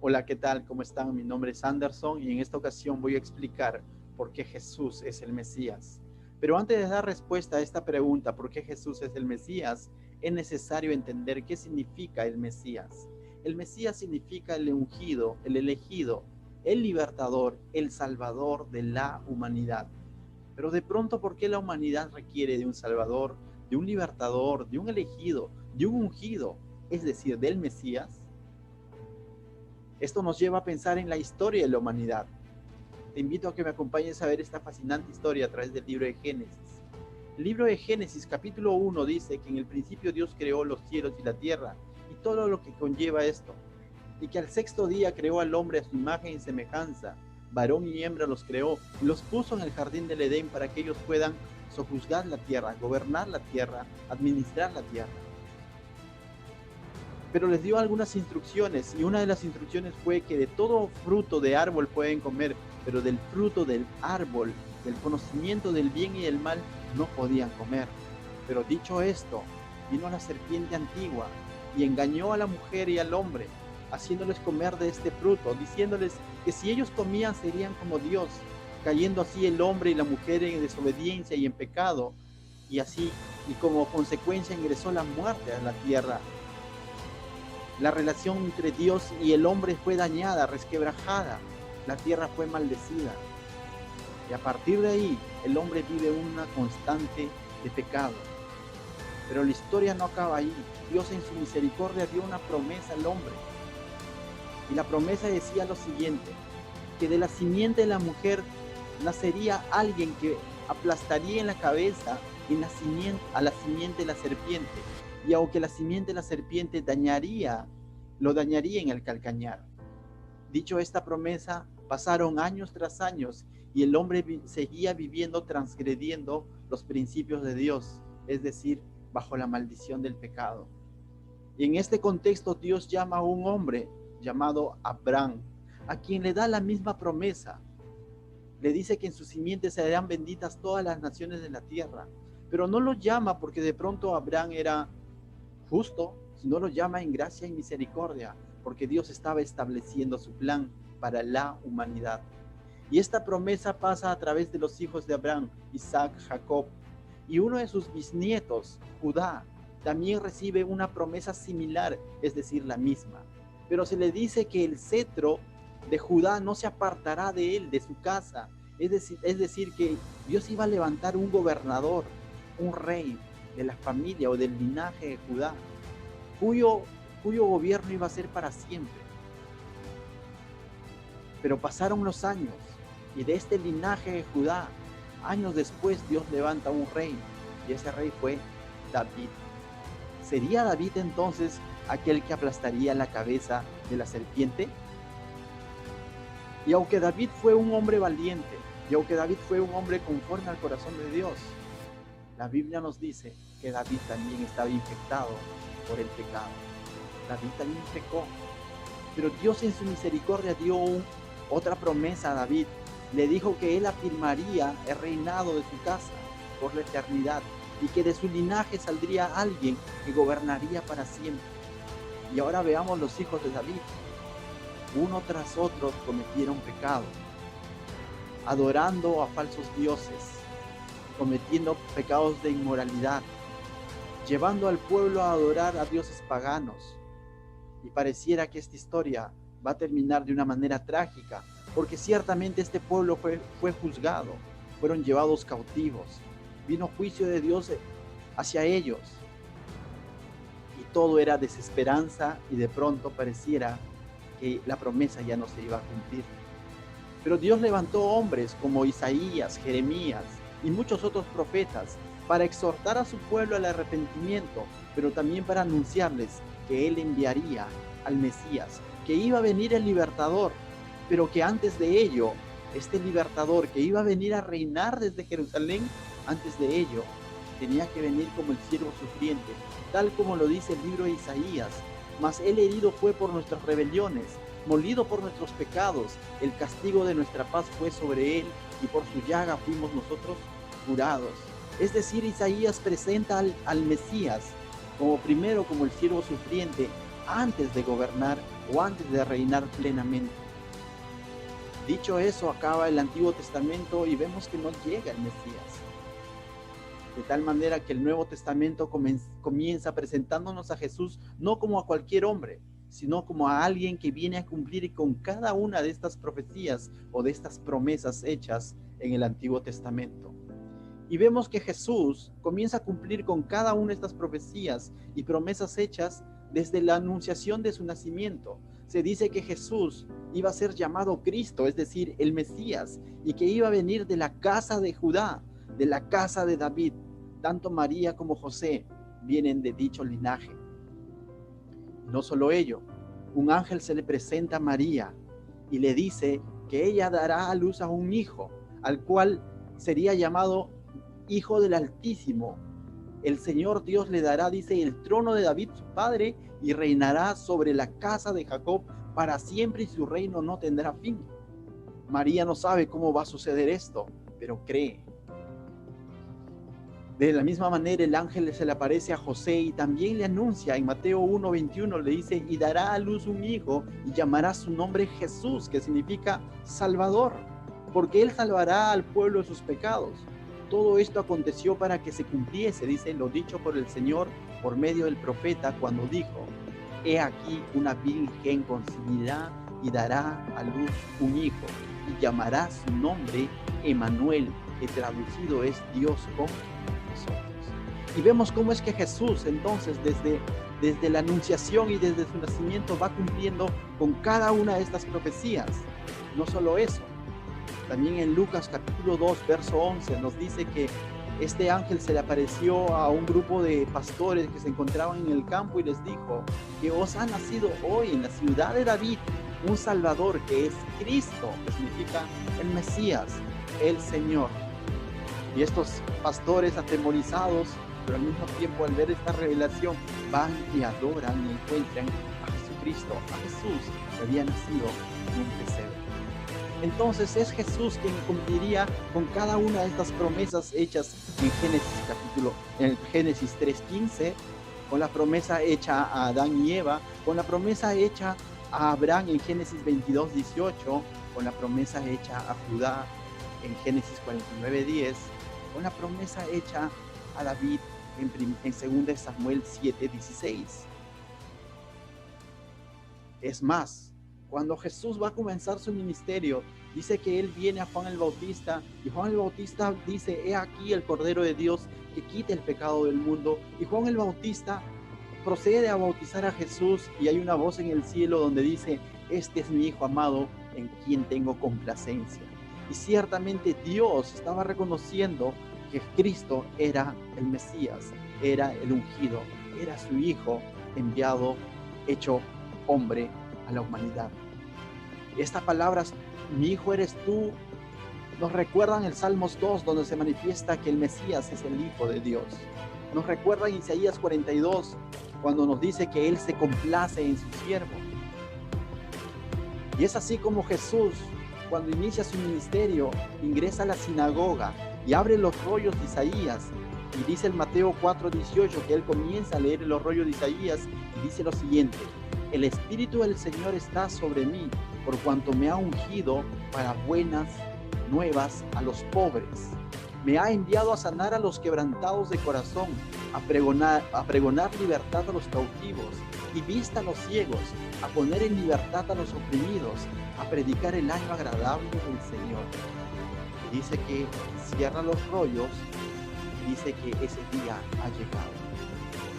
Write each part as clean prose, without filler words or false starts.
Hola, ¿qué tal? ¿Cómo están? Mi nombre es Anderson y en esta ocasión voy a explicar por qué Jesús es el Mesías. Pero antes de dar respuesta a esta pregunta, ¿por qué Jesús es el Mesías? Es necesario entender qué significa el Mesías. El Mesías significa el ungido, el elegido, el libertador, el salvador de la humanidad. Pero de pronto, ¿por qué la humanidad requiere de un salvador, de un libertador, de un elegido, de un ungido, es decir, del Mesías? Esto nos lleva a pensar en la historia de la humanidad. Te invito a que me acompañes a ver esta fascinante historia a través del libro de Génesis. El libro de Génesis capítulo 1 dice que en el principio Dios creó los cielos y la tierra y todo lo que conlleva esto, y que al sexto día creó al hombre a su imagen y semejanza, varón y hembra los creó y los puso en el jardín del Edén para que ellos puedan sojuzgar la tierra, gobernar la tierra, administrar la tierra. Pero les dio algunas instrucciones y una de las instrucciones fue que de todo fruto de árbol pueden comer, pero del fruto del árbol, del conocimiento del bien y del mal, no podían comer. Pero dicho esto, vino la serpiente antigua y engañó a la mujer y al hombre, haciéndoles comer de este fruto, diciéndoles que si ellos comían serían como Dios, cayendo así el hombre y la mujer en desobediencia y en pecado, y así, y como consecuencia ingresó la muerte a la tierra. La relación entre Dios y el hombre fue dañada, resquebrajada. La tierra fue maldecida. Y a partir de ahí, el hombre vive una constante de pecado. Pero la historia no acaba ahí. Dios en su misericordia dio una promesa al hombre. Y la promesa decía lo siguiente, que de la simiente de la mujer nacería alguien que aplastaría en la cabeza a la simiente de la serpiente. Y aunque la simiente de la serpiente lo dañaría en el calcañar. Dicho esta promesa, pasaron años tras años y el hombre seguía viviendo transgrediendo los principios de Dios, es decir, bajo la maldición del pecado. Y en este contexto Dios llama a un hombre llamado Abraham, a quien le da la misma promesa. Le dice que en su simiente serán benditas todas las naciones de la tierra, pero no lo llama porque de pronto Abraham era justo, sino lo llama en gracia y misericordia, porque Dios estaba estableciendo su plan para la humanidad. Y esta promesa pasa a través de los hijos de Abraham, Isaac, Jacob, y uno de sus bisnietos, Judá, también recibe una promesa similar, es decir, la misma. Pero se le dice que el cetro de Judá no se apartará de él, de su casa. Es decir, que Dios iba a levantar un gobernador, un rey de la familia o del linaje de Judá, cuyo gobierno iba a ser para siempre. Pero pasaron los años y de este linaje de Judá, años después Dios levanta un rey y ese rey fue David. ¿Sería David entonces aquel que aplastaría la cabeza de la serpiente? Y aunque David fue un hombre valiente, y aunque David fue un hombre conforme al corazón de Dios, la Biblia nos dice que David también estaba infectado por el pecado. David también pecó. Pero Dios en su misericordia dio otra promesa a David. Le dijo que él afirmaría el reinado de su casa por la eternidad y que de su linaje saldría alguien que gobernaría para siempre. Y ahora veamos los hijos de David. Uno tras otro cometieron pecado, adorando a falsos dioses, cometiendo pecados de inmoralidad, llevando al pueblo a adorar a dioses paganos. Y pareciera que esta historia va a terminar de una manera trágica, porque ciertamente este pueblo fue juzgado, fueron llevados cautivos, vino juicio de Dios hacia ellos, y todo era desesperanza y de pronto pareciera que la promesa ya no se iba a cumplir. Pero Dios levantó hombres como Isaías, Jeremías y muchos otros profetas para exhortar a su pueblo al arrepentimiento, pero también para anunciarles que Él enviaría al Mesías, que iba a venir el libertador, pero que antes de ello, este libertador que iba a venir a reinar desde Jerusalén, antes de ello, tenía que venir como el siervo sufriente, tal como lo dice el libro de Isaías. Mas Él herido fue por nuestras rebeliones, molido por nuestros pecados, el castigo de nuestra paz fue sobre Él, y por su llaga fuimos nosotros curados. Es decir, Isaías presenta al Mesías como primero como el siervo sufriente antes de gobernar o antes de reinar plenamente. Dicho eso, acaba el Antiguo Testamento y vemos que no llega el Mesías. De tal manera que el Nuevo Testamento comienza presentándonos a Jesús no como a cualquier hombre, sino como a alguien que viene a cumplir con cada una de estas profecías o de estas promesas hechas en el Antiguo Testamento. Y vemos que Jesús comienza a cumplir con cada una de estas profecías y promesas hechas desde la anunciación de su nacimiento. Se dice que Jesús iba a ser llamado Cristo, es decir, el Mesías, y que iba a venir de la casa de Judá, de la casa de David. Tanto María como José vienen de dicho linaje. No solo ello, un ángel se le presenta a María y le dice que ella dará a luz a un hijo, al cual sería llamado Hijo del Altísimo. El Señor Dios le dará, dice, el trono de David su padre, y reinará sobre la casa de Jacob para siempre, y su reino no tendrá fin. María no sabe cómo va a suceder esto, pero cree. De la misma manera, el ángel se le aparece a José y también le anuncia en Mateo 1:21, le dice, y dará a luz un hijo y llamará su nombre Jesús, que significa Salvador, porque él salvará al pueblo de sus pecados. Todo esto aconteció para que se cumpliese, dice, lo dicho por el Señor por medio del profeta cuando dijo, he aquí una virgen concebirá y dará a luz un hijo y llamará su nombre Emmanuel, que traducido es Dios con nosotros. Y vemos cómo es que Jesús entonces desde la anunciación y desde su nacimiento va cumpliendo con cada una de estas profecías. No solo eso, también en Lucas capítulo 2 verso 11 nos dice que este ángel se le apareció a un grupo de pastores que se encontraban en el campo y les dijo que os ha nacido hoy en la ciudad de David un Salvador, que es Cristo, que significa el Mesías, el Señor. Y estos pastores atemorizados, pero al mismo tiempo al ver esta revelación, van y adoran y encuentran a Jesucristo, a Jesús que había nacido en un pesebre. Entonces es Jesús quien cumpliría con cada una de estas promesas hechas en Génesis 3:15, con la promesa hecha a Adán y Eva, con la promesa hecha a Abraham en Génesis 22:18, con la promesa hecha a Judá en Génesis 49:10, con la promesa hecha a David en 2 Samuel 7:16. Es más, cuando Jesús va a comenzar su ministerio, dice que él viene a Juan el Bautista, y Juan el Bautista dice, he aquí el Cordero de Dios que quita el pecado del mundo. Y Juan el Bautista procede a bautizar a Jesús, y hay una voz en el cielo donde dice, este es mi Hijo amado en quien tengo complacencia. Y ciertamente Dios estaba reconociendo que Cristo era el Mesías, era el ungido, era su Hijo enviado, hecho hombre a la humanidad. Estas palabras, mi hijo eres tú, nos recuerdan el Salmos 2, donde se manifiesta que el Mesías es el Hijo de Dios. Nos recuerda Isaías 42, cuando nos dice que Él se complace en su siervo. Y es así como Jesús, cuando inicia su ministerio, ingresa a la sinagoga y abre los rollos de Isaías. Y dice el Mateo 4:18 que Él comienza a leer los rollos de Isaías y dice lo siguiente, el Espíritu del Señor está sobre mí, por cuanto me ha ungido para buenas nuevas a los pobres. Me ha enviado a sanar a los quebrantados de corazón, a pregonar libertad a los cautivos y vista a los ciegos, a poner en libertad a los oprimidos, a predicar el año agradable del Señor. Y dice que cierra los rollos y dice que ese día ha llegado.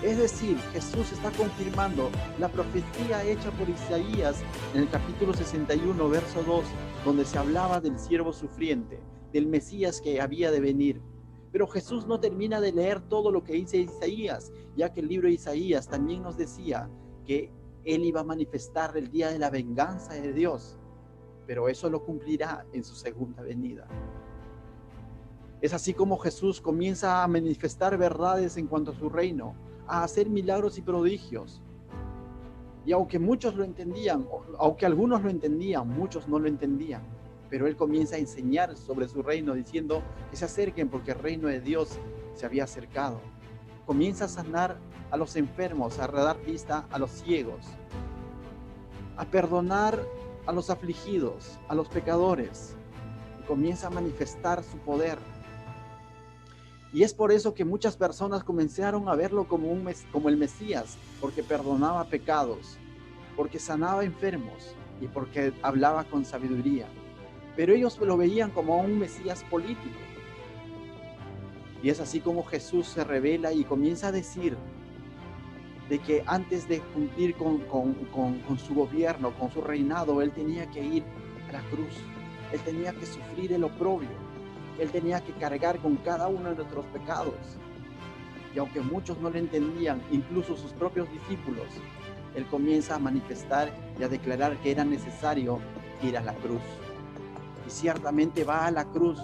Es decir, Jesús está confirmando la profecía hecha por Isaías en el capítulo 61, verso 2, donde se hablaba del siervo sufriente, del Mesías que había de venir. Pero Jesús no termina de leer todo lo que dice Isaías, ya que el libro de Isaías también nos decía que Él iba a manifestar el día de la venganza de Dios, pero eso lo cumplirá en su segunda venida. Es así como Jesús comienza a manifestar verdades en cuanto a su reino, a hacer milagros y prodigios. Y aunque muchos lo entendían, aunque algunos lo entendían, muchos no lo entendían, pero Él comienza a enseñar sobre su reino diciendo que se acerquen porque el reino de Dios se había acercado. Comienza a sanar a los enfermos, a dar vista a los ciegos. a perdonar a los afligidos, a los pecadores, y comienza a manifestar su poder. Y es por eso que muchas personas comenzaron a verlo como el Mesías, porque perdonaba pecados, porque sanaba enfermos y porque hablaba con sabiduría. Pero ellos lo veían como un Mesías político. Y es así como Jesús se revela y comienza a decir de que antes de cumplir con su gobierno, con su reinado, Él tenía que ir a la cruz. Él tenía que sufrir el oprobio. Él tenía que cargar con cada uno de nuestros pecados. Y aunque muchos no lo entendían, incluso sus propios discípulos, Él comienza a manifestar y a declarar que era necesario ir a la cruz. Y ciertamente va a la cruz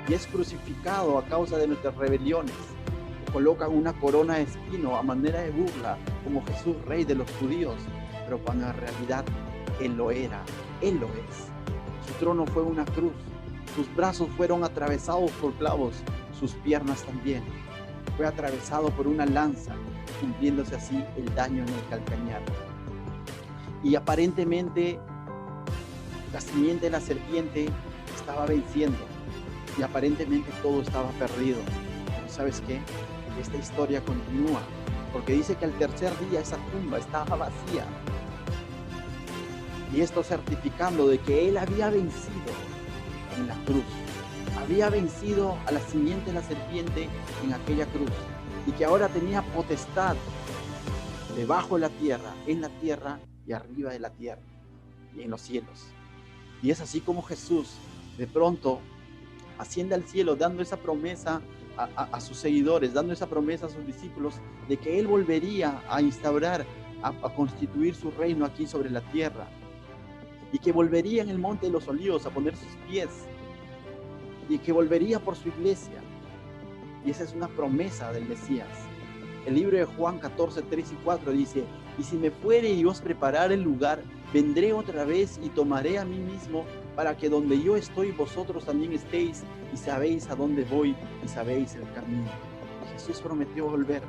y es crucificado a causa de nuestras rebeliones. Le colocan una corona de espino a manera de burla, como Jesús, rey de los judíos, pero cuando en realidad Él lo era, Él lo es. Su trono fue una cruz, sus brazos fueron atravesados por clavos, sus piernas también. Fue atravesado por una lanza, cumpliéndose así el daño en el calcañar. Y aparentemente la simiente de la serpiente estaba venciendo y aparentemente todo estaba perdido. Pero ¿sabes qué? Esta historia continúa, porque dice que al tercer día esa tumba estaba vacía. Y esto certificando de que Él había vencido en la cruz. Había vencido a la simiente de la serpiente en aquella cruz. Y que ahora tenía potestad debajo de la tierra, en la tierra y arriba de la tierra y en los cielos. Y es así como Jesús de pronto asciende al cielo, dando esa promesa a sus seguidores, dando esa promesa a sus discípulos de que Él volvería a instaurar, a constituir su reino aquí sobre la tierra, y que volvería en el monte de los olivos a poner sus pies, y que volvería por su iglesia. Y esa es una promesa del Mesías. El libro de Juan 14, 3 y 4 dice: y si me fuere y os preparare el lugar, vendré otra vez y tomaré a mí mismo, para que donde yo estoy vosotros también estéis, y sabéis a dónde voy y sabéis el camino. Jesús prometió volver.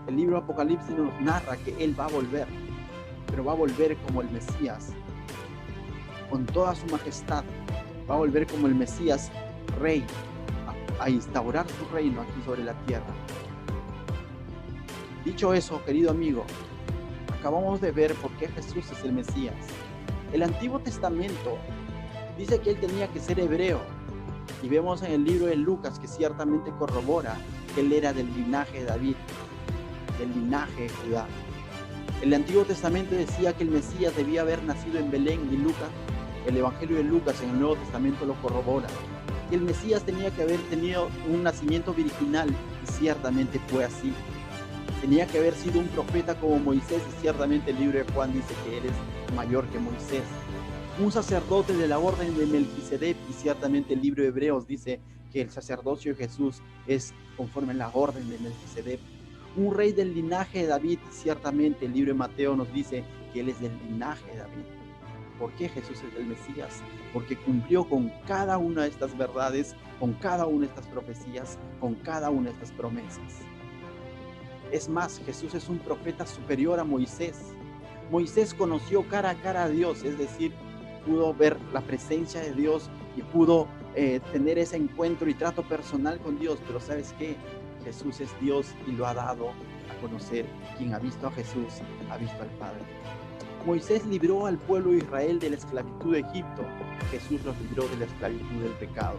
El libro de Apocalipsis nos narra que Él va a volver, pero va a volver como el Mesías, con toda su majestad. Va a volver como el Mesías rey, a instaurar su reino aquí sobre la tierra. Dicho eso, querido amigo, acabamos de ver por qué Jesús es el Mesías. El Antiguo Testamento dice que Él tenía que ser hebreo, y vemos en el libro de Lucas que ciertamente corrobora que Él era del linaje de David, del linaje de Judá. El Antiguo Testamento decía que el Mesías debía haber nacido en Belén, y Lucas, el Evangelio de Lucas en el Nuevo Testamento lo corrobora. Que el Mesías tenía que haber tenido un nacimiento virginal, y ciertamente fue así. Tenía que haber sido un profeta como Moisés, y ciertamente el libro de Juan dice que Él es mayor que Moisés. Un sacerdote de la orden de Melquisedec, y ciertamente el libro de Hebreos dice que el sacerdocio de Jesús es conforme a la orden de Melquisedec. Un rey del linaje de David, y ciertamente el libro de Mateo nos dice que Él es del linaje de David. ¿Por qué Jesús es el Mesías? Porque cumplió con cada una de estas verdades, con cada una de estas profecías, con cada una de estas promesas. Es más, Jesús es un profeta superior a Moisés. Moisés conoció cara a cara a Dios, es decir, pudo ver la presencia de Dios y pudo tener ese encuentro y trato personal con Dios. Pero ¿sabes qué? Jesús es Dios y lo ha dado a conocer. Quien ha visto a Jesús ha visto al Padre. Moisés libró al pueblo de Israel de la esclavitud de Egipto. Jesús los libró de la esclavitud del pecado.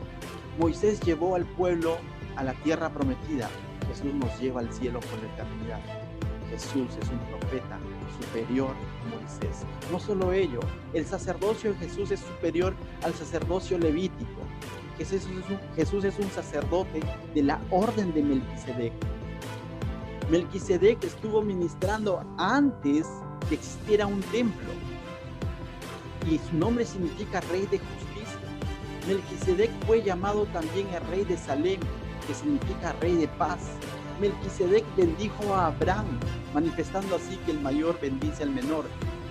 Moisés llevó al pueblo a la tierra prometida. Jesús nos lleva al cielo por la eternidad. Jesús es un profeta superior a Moisés. No solo ello, el sacerdocio de Jesús es superior al sacerdocio levítico. Jesús es un sacerdote de la orden de Melquisedec. Melquisedec estuvo ministrando antes que existiera un templo, y su nombre significa rey de justicia. Melquisedec fue llamado también el rey de Salem, que significa rey de paz. Melquisedec bendijo a Abraham, manifestando así que el mayor bendice al menor.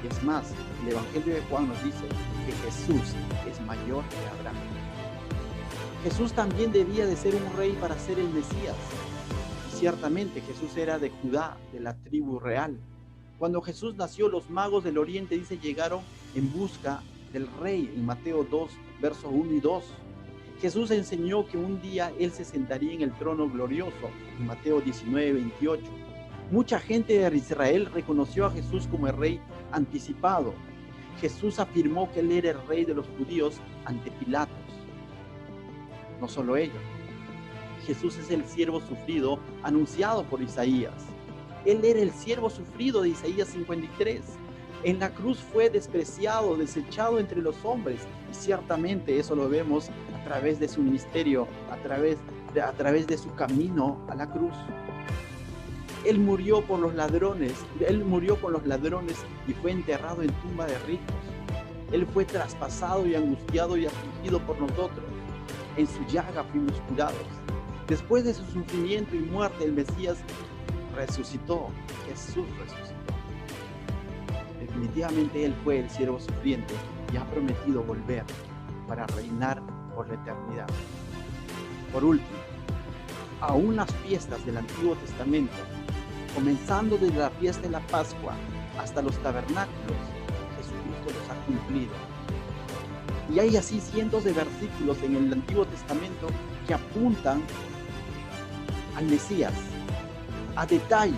Y es más, el Evangelio de Juan nos dice que Jesús es mayor que Abraham. Jesús también debía de ser un rey para ser el Mesías. Y ciertamente Jesús era de Judá, de la tribu real. Cuando Jesús nació, los magos del oriente, dice, llegaron en busca del rey, en Mateo 2, versos 1 y 2. Jesús enseñó que un día Él se sentaría en el trono glorioso, en Mateo 19, 28. Mucha gente de Israel reconoció a Jesús como el rey anticipado. Jesús afirmó que Él era el rey de los judíos ante Pilatos. No solo ello, Jesús es el siervo sufrido anunciado por Isaías. Él era el siervo sufrido de Isaías 53. En la cruz fue despreciado, desechado entre los hombres, y ciertamente eso lo vemos a través de su ministerio, a través de su camino a la cruz. Él murió por los ladrones, Él murió con los ladrones y fue enterrado en tumba de ricos. Él fue traspasado y angustiado y afligido por nosotros. En su llaga fuimos curados. Después de su sufrimiento y muerte, el Mesías resucitó. Jesús resucitó. Definitivamente Él fue el siervo sufriente y ha prometido volver para reinar por la eternidad. Por último, aún las fiestas del Antiguo Testamento, comenzando desde la fiesta de la Pascua hasta los tabernáculos, Jesucristo los ha cumplido. Y hay así cientos de versículos en el Antiguo Testamento que apuntan al Mesías, a detalles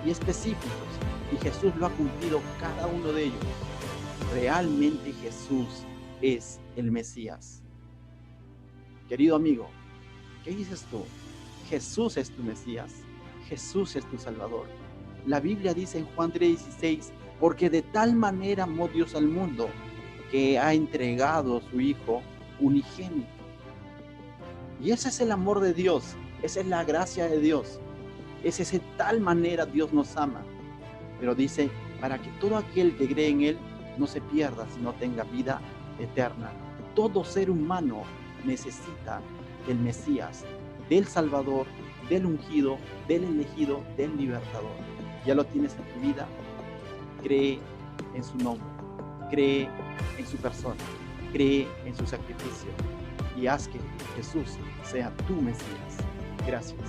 y específicos, y Jesús lo ha cumplido cada uno de ellos. Realmente Jesús es el Mesías. Querido amigo, ¿qué dices tú? Jesús es tu Mesías, Jesús es tu Salvador. La Biblia dice en Juan 3:16, porque de tal manera amó Dios al mundo, que ha entregado a su Hijo unigénito. Y ese es el amor de Dios, esa es la gracia de Dios, es de tal manera Dios nos ama. Pero dice, para que todo aquel que cree en Él no se pierda, sino tenga vida eterna. Todo ser humano necesita del Mesías, del Salvador, del ungido, del elegido, del libertador. Ya lo tienes en tu vida. Cree en su nombre, cree en su persona, cree en su sacrificio y haz que Jesús sea tu Mesías. Gracias.